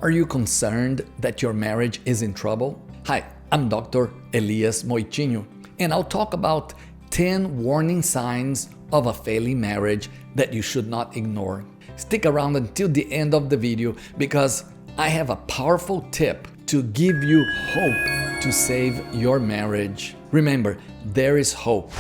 Are you concerned that your marriage is in trouble? Hi, I'm Dr. Elias Moitinho, and I'll talk about 10 warning signs of a failing marriage that you should not ignore. Stick around until the end of the video because I have a powerful tip to give you hope to save your marriage. Remember, there is hope.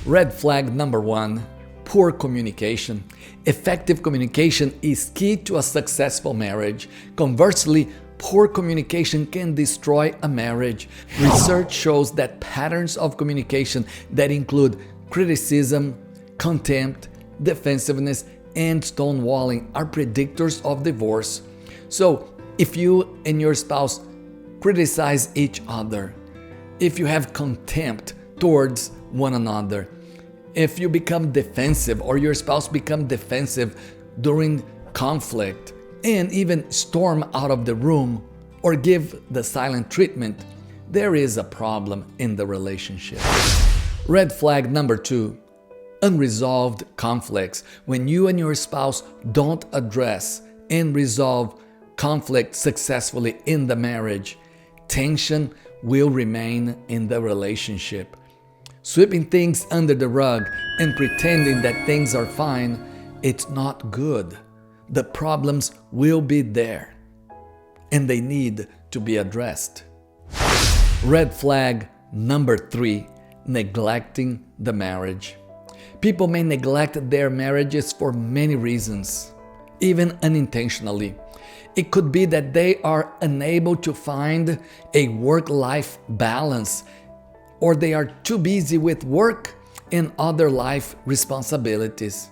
Red flag number 1, poor communication. Effective communication is key to a successful marriage. Conversely, poor communication can destroy a marriage. Research shows that patterns of communication that include criticism, contempt, defensiveness, and stonewalling are predictors of divorce. So, if you and your spouse criticize each other, if you have contempt towards one another, if you become defensive or your spouse become defensive during conflict and even storm out of the room or give the silent treatment, there is a problem in the relationship. Red flag number 2, unresolved conflicts. When you and your spouse don't address and resolve conflict successfully in the marriage, tension will remain in the relationship. Sweeping things under the rug and pretending that things are fine, it's not good. The problems will be there and they need to be addressed. Red flag number 3, neglecting the marriage. People may neglect their marriages for many reasons, even unintentionally. It could be that they are unable to find a work-life balance, or they are too busy with work and other life responsibilities.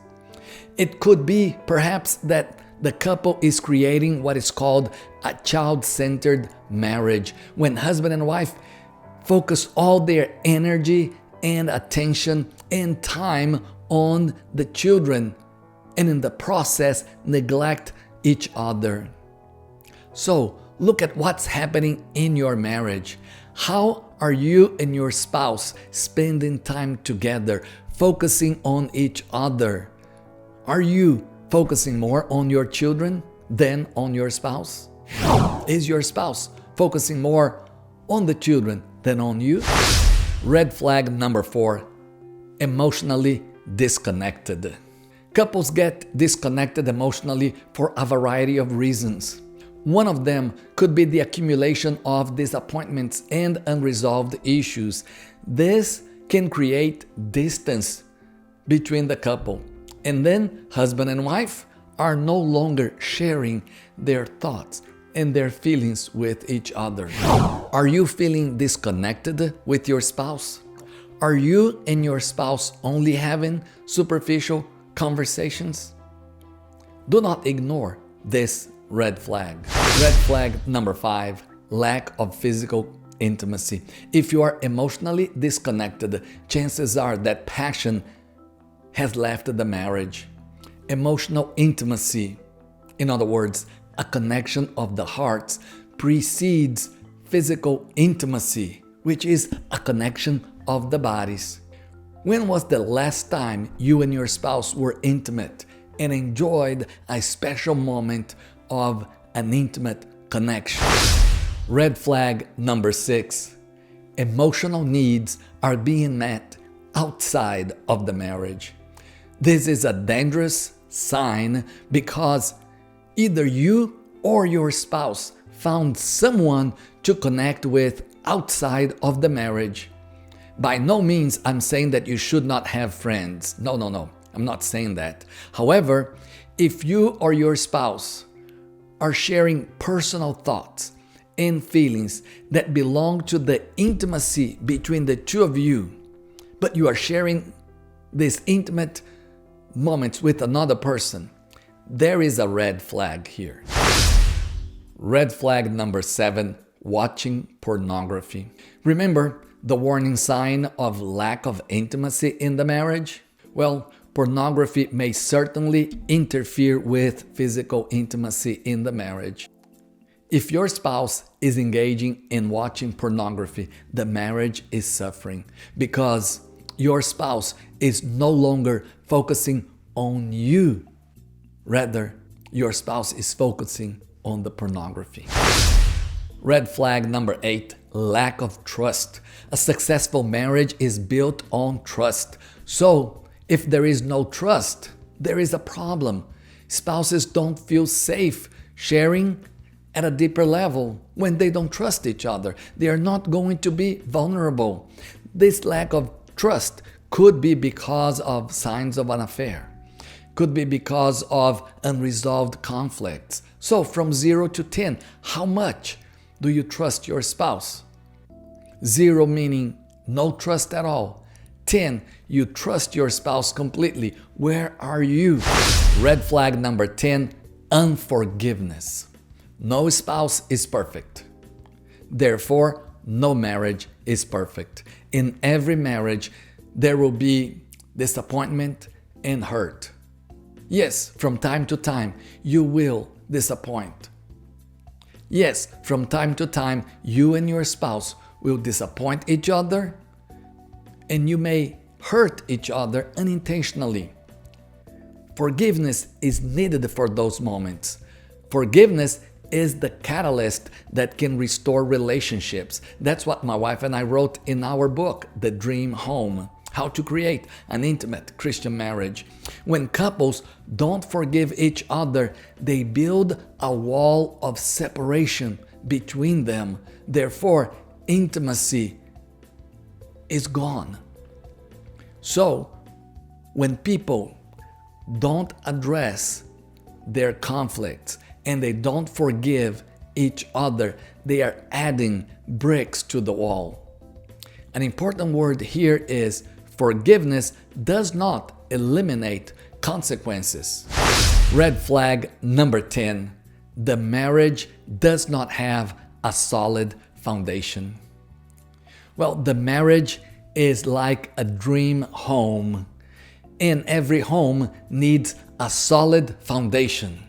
It could be perhaps that the couple is creating what is called a child-centered marriage, when husband and wife focus all their energy and attention and time on the children, and in the process neglect each other. So, look at what's happening in your marriage. How are you and your spouse spending time together, focusing on each other? Are you focusing more on your children than on your spouse? Is your spouse focusing more on the children than on you? Red flag number 4, emotionally disconnected. Couples get disconnected emotionally for a variety of reasons. One of them could be the accumulation of disappointments and unresolved issues. This can create distance between the couple. And then husband and wife are no longer sharing their thoughts and their feelings with each other. Are you feeling disconnected with your spouse? Are you and your spouse only having superficial conversations? Do not ignore this red flag. Red flag number 5, lack of physical intimacy. If you are emotionally disconnected, chances are that passion has left the marriage. Emotional intimacy, in other words, a connection of the hearts, precedes physical intimacy, which is a connection of the bodies. When was the last time you and your spouse were intimate and enjoyed a special moment of an intimate connection? Red flag number 6, emotional needs are being met outside of the marriage. This is a dangerous sign because either you or your spouse found someone to connect with outside of the marriage. By no means I'm saying that you should not have friends. No, I'm not saying that. However, if you or your spouse are sharing personal thoughts and feelings that belong to the intimacy between the two of you, but you are sharing these intimate moments with another person, there is a red flag here. Red flag number 7, watching pornography. Remember the warning sign of lack of intimacy in the marriage? Well, pornography may certainly interfere with physical intimacy in the marriage. If your spouse is engaging in watching pornography, the marriage is suffering because your spouse is no longer focusing on you. Rather, your spouse is focusing on the pornography. Red flag number 8, lack of trust. A successful marriage is built on trust. So, if there is no trust, there is a problem. Spouses don't feel safe sharing at a deeper level when they don't trust each other. They are not going to be vulnerable. This lack of trust could be because of signs of an affair, could be because of unresolved conflicts. So from 0 to 10, how much do you trust your spouse? 0 meaning no trust at all. 10, you trust your spouse completely. Where are you? Red flag number 10, unforgiveness. No spouse is perfect. Therefore, no marriage is perfect. In every marriage, there will be disappointment and hurt. Yes, from time to time, you will disappoint. Yes, from time to time, you and your spouse will disappoint each other, and you may hurt each other unintentionally. Forgiveness is needed for those moments. Forgiveness is the catalyst that can restore relationships. That's what my wife and I wrote in our book, The Dream Home, How to Create an Intimate Christian Marriage. When couples don't forgive each other, they build a wall of separation between them. Therefore, intimacy is gone. So, when people don't address their conflicts and they don't forgive each other, they are adding bricks to the wall. An important word here is forgiveness does not eliminate consequences. Red flag number 10, the marriage does not have a solid foundation. Well, the marriage is like a dream home, and every home needs a solid foundation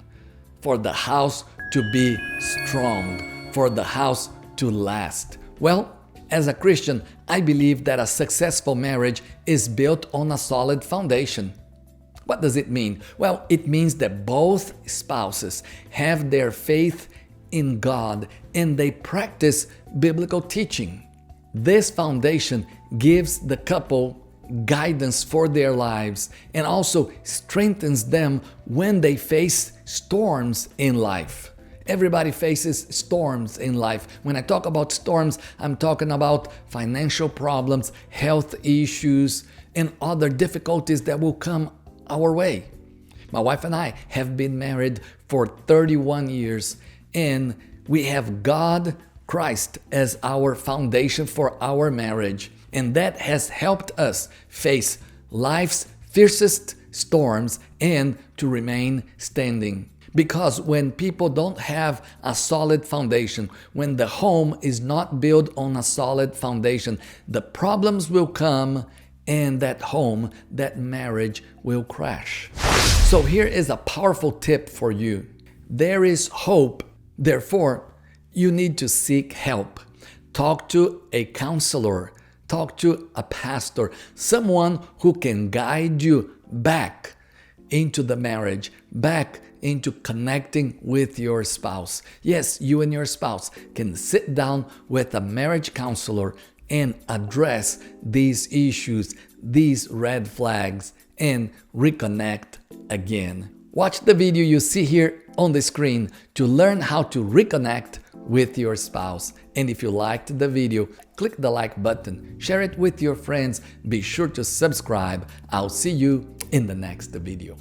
for the house to be strong, for the house to last. Well, as a Christian, I believe that a successful marriage is built on a solid foundation. What does it mean? Well, it means that both spouses have their faith in God and they practice biblical teaching. This foundation gives the couple guidance for their lives and also strengthens them when they face storms in life. Everybody faces storms in life. When I talk about storms, I'm talking about financial problems, health issues, and other difficulties that will come our way. My wife and I have been married for 31 years, and we have God, Christ, as our foundation for our marriage. And that has helped us face life's fiercest storms and to remain standing. Because when people don't have a solid foundation, when the home is not built on a solid foundation, the problems will come and that home, that marriage will crash. So here is a powerful tip for you. There is hope. Therefore, you need to seek help. Talk to a counselor. Talk to a pastor, someone who can guide you back into the marriage, back into connecting with your spouse. Yes, you and your spouse can sit down with a marriage counselor and address these issues, these red flags, and reconnect again. Watch the video you see here on the screen to learn how to reconnect with your spouse. And if you liked the video, click the like button, share it with your friends, be sure to subscribe. I'll see you in the next video.